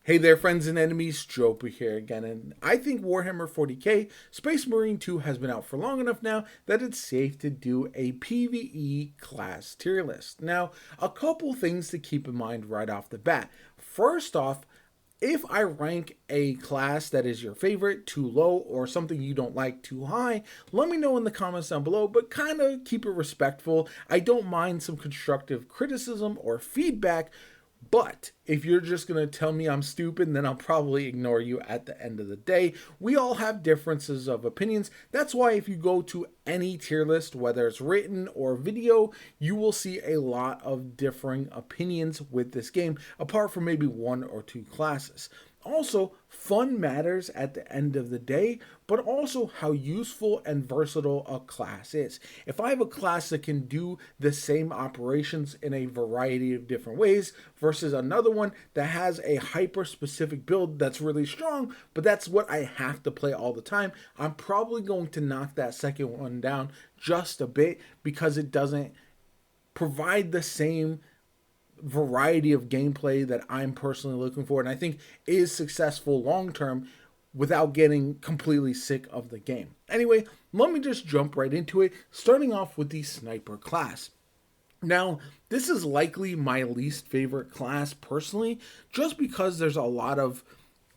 Hey there, friends and enemies, JoPa here again, and I think Warhammer 40k Space Marine 2 has been out for long enough now that it's safe to do a PVE class tier list. Now, a couple things to keep in mind right off the bat. First off, if I rank a class that is your favorite too low or something you don't like too high, let me know in the comments down below, but kind of keep it respectful. I don't mind some constructive criticism or feedback, but if you're just going to tell me I'm stupid, then I'll probably ignore you at the end of the day. We all have differences of opinions. That's why if you go to any tier list, whether it's written or video, you will see a lot of differing opinions with this game, apart from maybe one or two classes. Also, fun matters at the end of the day, but also how useful and versatile a class is. If I have a class that can do the same operations in a variety of different ways versus another one that has a hyper-specific build that's really strong, but that's what I have to play all the time, I'm probably going to knock that second one down just a bit because it doesn't provide the same variety of gameplay that I'm personally looking for and I think is successful long term without getting completely sick of the game. Anyway, let me just jump right into it, starting off with the sniper class. Now, this is likely my least favorite class personally, just because there's a lot of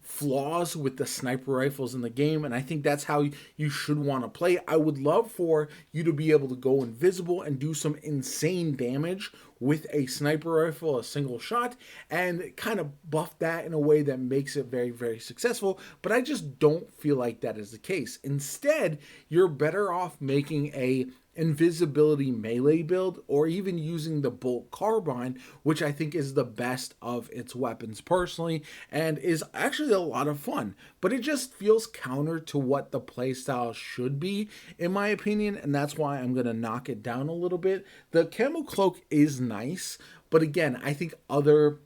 flaws with the sniper rifles in the game, and I think that's how you should want to play. I would love for you to be able to go invisible and do some insane damage with a sniper rifle, a single shot, and kind of buff that in a way that makes it very, very successful, but I just don't feel like that is the case. Instead, you're better off making a invisibility melee build or even using the bolt carbine, which I think is the best of its weapons personally and is actually a lot of fun, but it just feels counter to what the playstyle should be in my opinion, and that's why I'm going to knock it down a little bit. The camo cloak is nice, but again, I think other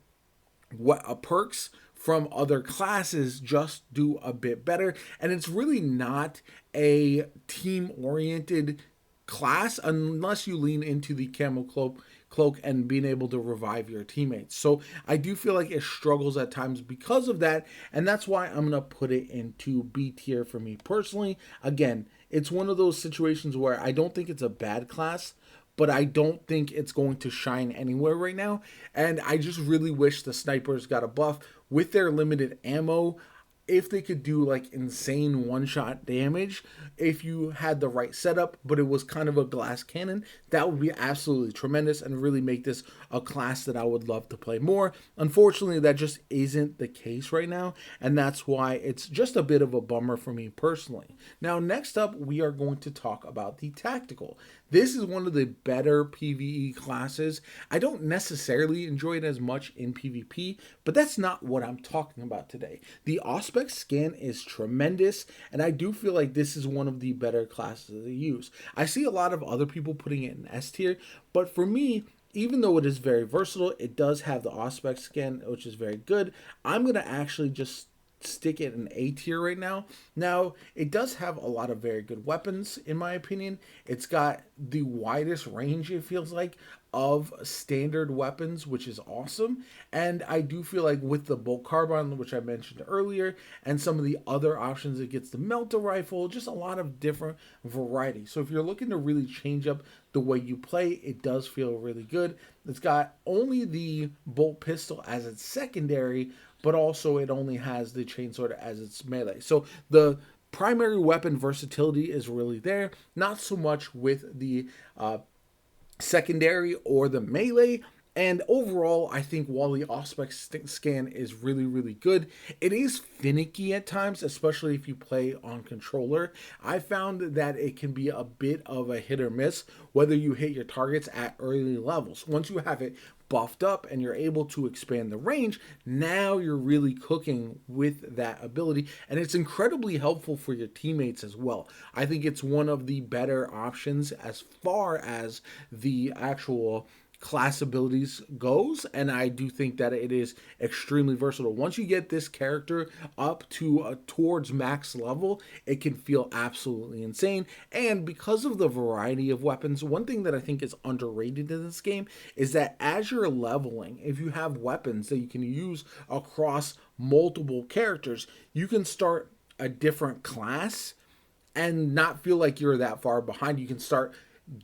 perks from other classes just do a bit better, and it's really not a team oriented class unless you lean into the camo cloak and being able to revive your teammates. So I do feel like it struggles at times because of that, and that's why I'm going to put it into B tier for me personally. Again, it's one of those situations where I don't think it's a bad class, but I don't think it's going to shine anywhere right now, and I just really wish the snipers got a buff with their limited ammo. If they could do like insane one-shot damage, if you had the right setup, but it was kind of a glass cannon, that would be absolutely tremendous and really make this a class that I would love to play more. Unfortunately, that just isn't the case right now, and that's why it's just a bit of a bummer for me personally. Now, next up, we are going to talk about the tactical. This is one of the better PvE classes. I don't necessarily enjoy it as much in PvP, but that's not what I'm talking about today. The Auspex scan is tremendous, and I do feel like this is one of the better classes to use. I see a lot of other people putting it in S tier, but for me, even though it is very versatile, it does have the Auspex scan, which is very good. I'm going to actually just stick it in A tier right now. Now, it does have a lot of very good weapons, in my opinion. It's got the widest range, it feels like, of standard weapons, which is awesome. And I do feel like with the bolt carbine, which I mentioned earlier, and some of the other options, it gets the melter rifle, just a lot of different variety. So if you're looking to really change up the way you play, it does feel really good. It's got only the bolt pistol as its secondary, but also it only has the chainsword as its melee. So the primary weapon versatility is really there, not so much with the secondary or the melee. And overall, I think while the Auspex scan is really, really good, it is finicky at times, especially if you play on controller. I found that it can be a bit of a hit or miss, whether you hit your targets at early levels. Once you have it buffed up and you're able to expand the range, now you're really cooking with that ability, and it's incredibly helpful for your teammates as well. I think it's one of the better options as far as the actual class abilities goes, and I do think that it is extremely versatile. Once you get this character up to towards max level, it can feel absolutely insane. And because of the variety of weapons, one thing that I think is underrated in this game is that as you're leveling, if you have weapons that you can use across multiple characters, you can start a different class and not feel like you're that far behind. You can start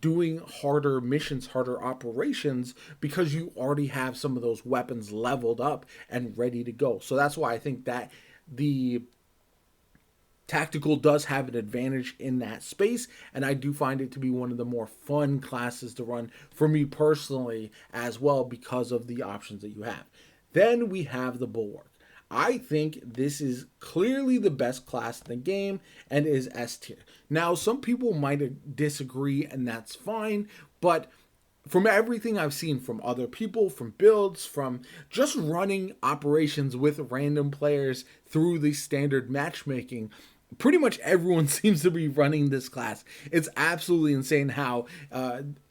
doing harder missions, harder operations, because you already have some of those weapons leveled up and ready to go. So that's why I think that the tactical does have an advantage in that space, and I do find it to be one of the more fun classes to run for me personally as well, because of the options that you have. Then we have the Bulwark. I think this is clearly the best class in the game and is S tier. Now, some people might disagree, and that's fine, but from everything I've seen from other people, from builds, from just running operations with random players through the standard matchmaking, pretty much everyone seems to be running this class. It's absolutely insane how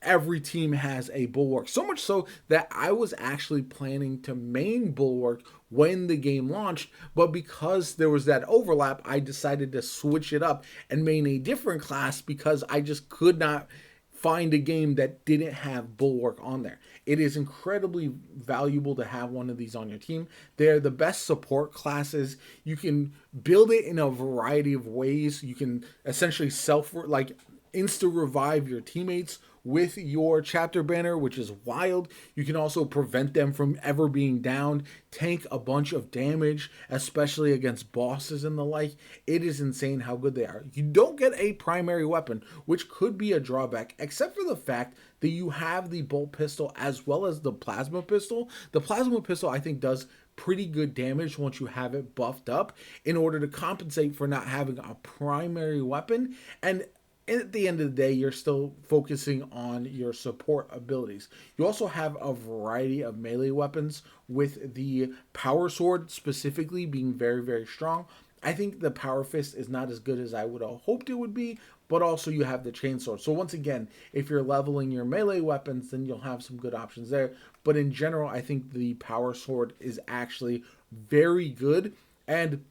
every team has a Bulwark. So much so that I was actually planning to main Bulwark when the game launched, but because there was that overlap, I decided to switch it up and main a different class because I just could not find a game that didn't have Bulwark on there. It is incredibly valuable to have one of these on your team. They're the best support classes. You can build it in a variety of ways. You can essentially insta revive your teammates with your chapter banner, which is wild. You can also prevent them from ever being downed, tank a bunch of damage, especially against bosses and the like. It is insane how good they are. You don't get a primary weapon, which could be a drawback, except for the fact that you have the bolt pistol as well as the plasma pistol. The plasma pistol, I think, does pretty good damage once you have it buffed up in order to compensate for not having a primary weapon. And at the end of the day, you're still focusing on your support abilities. You also have a variety of melee weapons, with the power sword specifically being very, very strong. I think the power fist is not as good as I would have hoped it would be, but also you have the chainsword. So once again, if you're leveling your melee weapons, then you'll have some good options there. But in general, I think the power sword is actually very good. And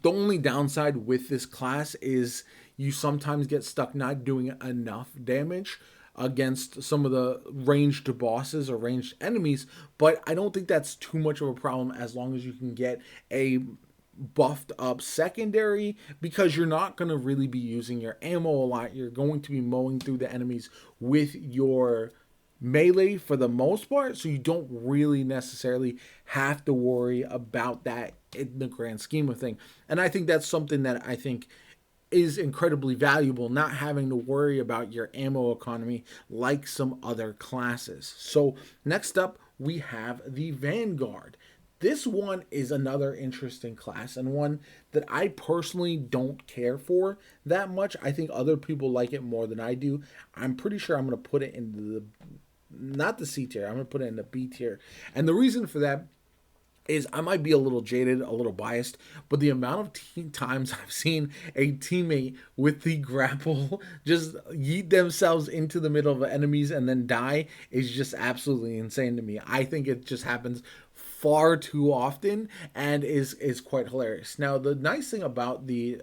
the only downside with this class is you sometimes get stuck not doing enough damage against some of the ranged bosses or ranged enemies, but I don't think that's too much of a problem as long as you can get a buffed up secondary, because you're not going to really be using your ammo a lot. You're going to be mowing through the enemies with your melee for the most part, so you don't really necessarily have to worry about that in the grand scheme of things. And I think that's something that I think is incredibly valuable, not having to worry about your ammo economy like some other classes. So next up, we have the Vanguard. This one is another interesting class, and one that I personally don't care for that much. I think other people like it more than I do. I'm pretty sure I'm going to put it in not the C tier, I'm going to put it in the B tier. And the reason for that is I might be a little jaded, a little biased, but the amount of times I've seen a teammate with the grapple just yeet themselves into the middle of enemies and then die is just absolutely insane to me. I think it just happens far too often and is quite hilarious. Now, the nice thing about the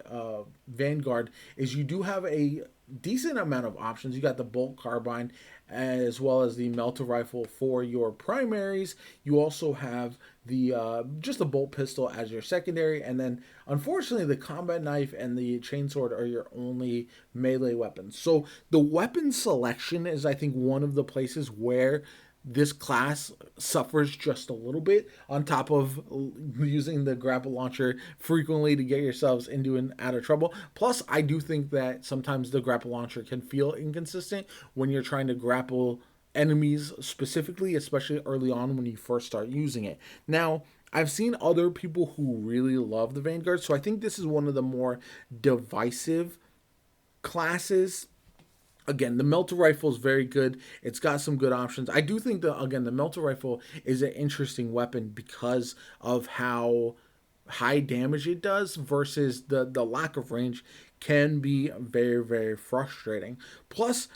Vanguard is you do have a decent amount of options. You got the bolt carbine as well as the melter rifle for your primaries. You also have the just the bolt pistol as your secondary, and then unfortunately the combat knife and the chainsword are your only melee weapons. So the weapon selection is, I think, one of the places where this class suffers just a little bit, on top of using the grapple launcher frequently to get yourselves into and out of trouble. Plus, I do think that sometimes the grapple launcher can feel inconsistent when you're trying to grapple enemies specifically, especially early on when you first start using it. Now, I've seen other people who really love the Vanguard, so I think this is one of the more divisive classes. Again, the melter rifle is very good. It's got some good options. I do think that, again, the melter rifle is an interesting weapon because of how high damage it does versus the lack of range can be very, very frustrating. Plus,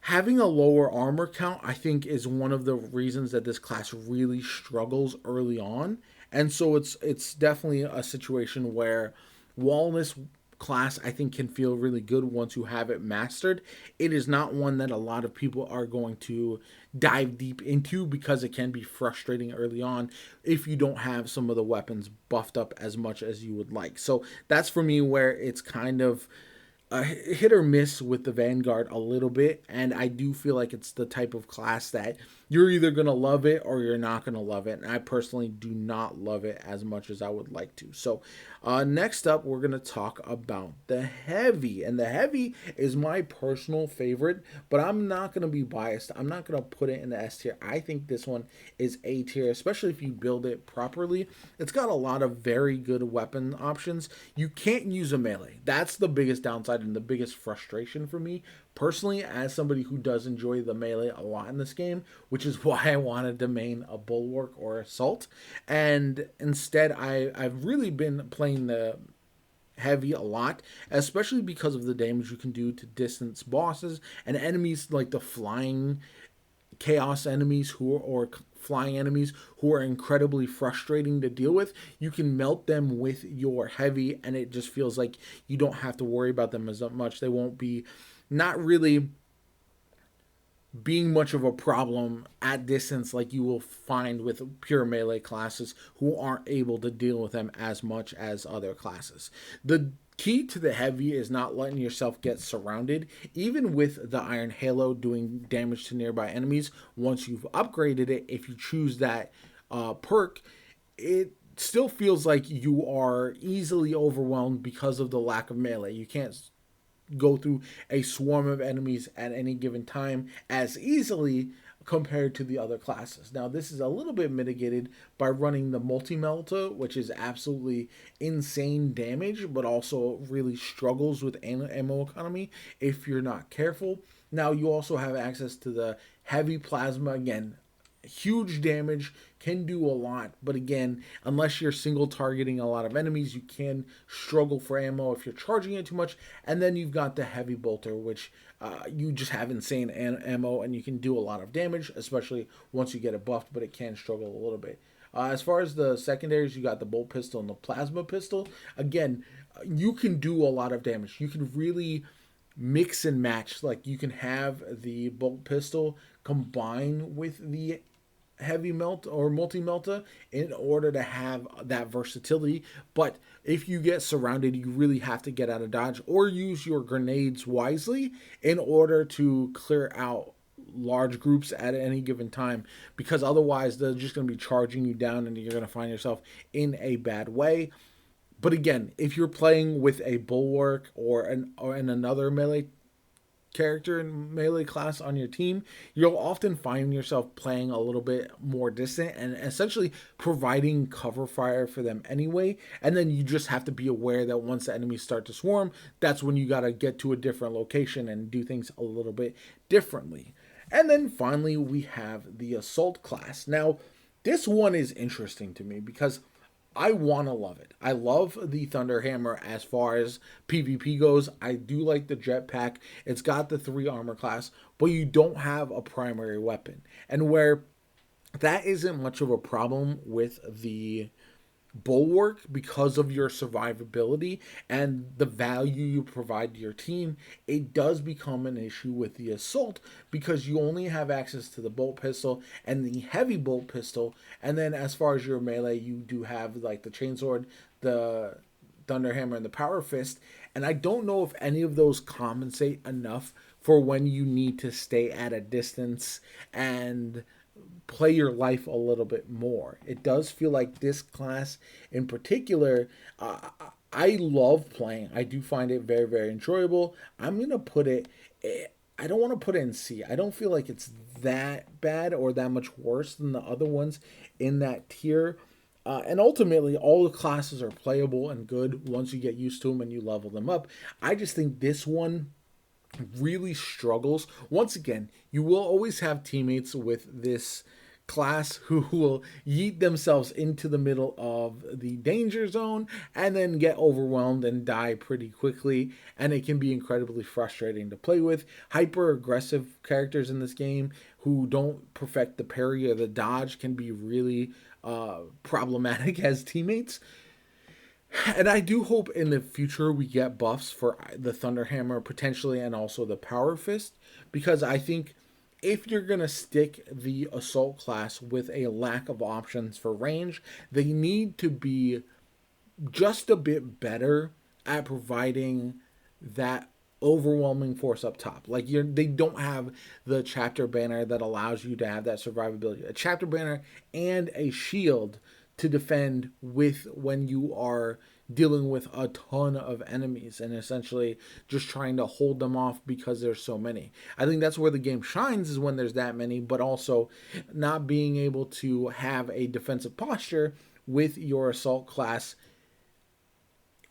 having a lower armor count, I think, is one of the reasons that this class really struggles early on. And so it's definitely a situation where while this class I think can feel really good once you have it mastered, it is not one that a lot of people are going to dive deep into because it can be frustrating early on if you don't have some of the weapons buffed up as much as you would like. So that's for me where it's kind of hit or miss with the Vanguard a little bit, and I do feel like it's the type of class that you're either going to love it or you're not going to love it, and I personally do not love it as much as I would like to. So next up, we're going to talk about the Heavy, and the Heavy is my personal favorite, but I'm not going to be biased. I'm not going to put it in the S tier. I think this one is A tier, especially if you build it properly. It's got a lot of very good weapon options. You can't use a melee. That's the biggest downside and the biggest frustration for me personally, as somebody who does enjoy the melee a lot in this game, which is why I wanted to main a Bulwark or Assault. And instead, I've really been playing the Heavy a lot, especially because of the damage you can do to distance bosses and enemies like the flying chaos enemies or flying enemies who are incredibly frustrating to deal with. You can melt them with your Heavy, and it just feels like you don't have to worry about them as much. They won't be not really being much of a problem at distance like you will find with pure melee classes who aren't able to deal with them as much as other classes. The key to the Heavy is not letting yourself get surrounded, even with the Iron Halo doing damage to nearby enemies. Once you've upgraded it, if you choose that perk, it still feels like you are easily overwhelmed because of the lack of melee. You can't go through a swarm of enemies at any given time as easily compared to the other classes. Now, this is a little bit mitigated by running the multi-melta, which is absolutely insane damage, but also really struggles with ammo economy if you're not careful. Now, you also have access to the Heavy Plasma, again, huge damage, can do a lot, but again, unless you're single targeting a lot of enemies, you can struggle for ammo if you're charging it too much. And then you've got the Heavy Bolter, which you just have insane ammo and you can do a lot of damage, especially once you get it buffed, but it can struggle a little bit. As far as the secondaries, you got the Bolt Pistol and the Plasma Pistol. Again, you can do a lot of damage. You can really mix and match. Like, you can have the Bolt Pistol combine with the Heavy Melt or multi-melta in order to have that versatility. But if you get surrounded, you really have to get out of dodge or use your grenades wisely in order to clear out large groups at any given time, because otherwise they're just going to be charging you down and you're going to find yourself in a bad way. But again, if you're playing with a Bulwark or another melee character in melee class on your team, you'll often find yourself playing a little bit more distant and essentially providing cover fire for them anyway. And then you just have to be aware that once the enemies start to swarm, that's when you got to get to a different location and do things a little bit differently. And then finally, we have the Assault class. Now, this one is interesting to me because I want to love it. I love the Thunderhammer as far as PvP goes. I do like the jetpack. It's got the 3 armor class, but you don't have a primary weapon. And where that isn't much of a problem with the Bulwark because of your survivability and the value you provide to your team, it does become an issue with the Assault because you only have access to the Bolt Pistol and the Heavy Bolt Pistol. And then as far as your melee, you do have like the Chainsword, the Thunderhammer, and the Power Fist. And I don't know if any of those compensate enough for when you need to stay at a distance and play your life a little bit more. It does feel like this class in particular, I love playing. I do find it very, very enjoyable. I'm going to put it, I don't want to put it in C. I don't feel like it's that bad or that much worse than the other ones in that tier. And ultimately, all the classes are playable and good once you get used to them and you level them up. I just think this one really struggles. Once again, you will always have teammates with this class who will yeet themselves into the middle of the danger zone and then get overwhelmed and die pretty quickly, and it can be incredibly frustrating to play with. Hyper aggressive characters in this game who don't perfect the parry or the dodge can be really problematic as teammates. And I do hope in the future we get buffs for the Thunderhammer potentially, and also the Power Fist, because I think if you're going to stick the Assault class with a lack of options for range, they need to be just a bit better at providing that overwhelming force up top. Like they don't have the chapter banner that allows you to have that survivability. A chapter banner and a shield to defend with when you are dealing with a ton of enemies and essentially just trying to hold them off because there's so many. I think that's where the game shines, is when there's that many, but also not being able to have a defensive posture with your assault class.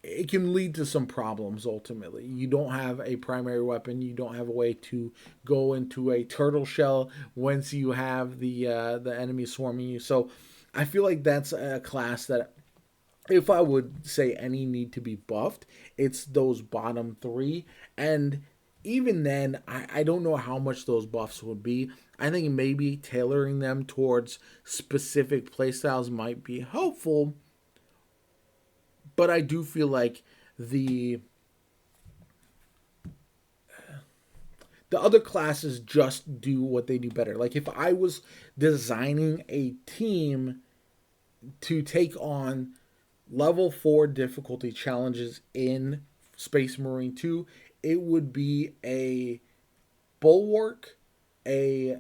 It can lead to some problems ultimately. You don't have a primary weapon. You don't have a way to go into a turtle shell once you have the enemy swarming you. So I feel like that's a class that, if I would say any need to be buffed, it's those bottom three. And even then, I don't know how much those buffs would be. I think maybe tailoring them towards specific playstyles might be helpful. But I do feel like the other classes just do what they do better. Like if I was designing a team to take on level 4 difficulty challenges in Space Marine 2, it would be a Bulwark, a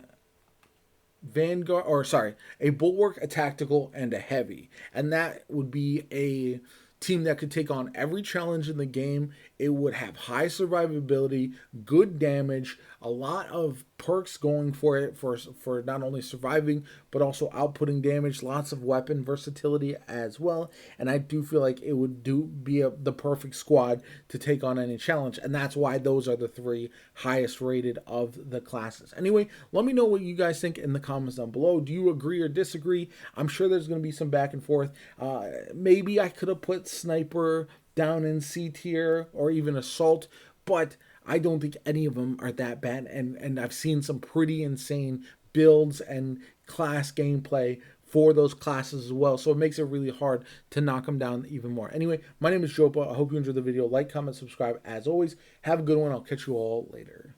Vanguard, or sorry, a Bulwark, a Tactical, and a Heavy. And that would be a team that could take on every challenge in the game. It would have high survivability, good damage, a lot of perks going for it for not only surviving but also outputting damage, lots of weapon versatility as well. And I do feel like it would be the perfect squad to take on any challenge, and that's why those are the 3 highest rated of the classes. Anyway, let me know what you guys think in the comments down below. Do you agree or disagree? I'm sure there's going to be some back and forth. Maybe I could have put Sniper down in C tier or even Assault, but I don't think any of them are that bad, and I've seen some pretty insane builds and class gameplay for those classes as well, so it makes it really hard to knock them down even more. Anyway, my name is Jopa. I hope you enjoyed the video. Like, comment, subscribe. As always, have a good one. I'll catch you all later.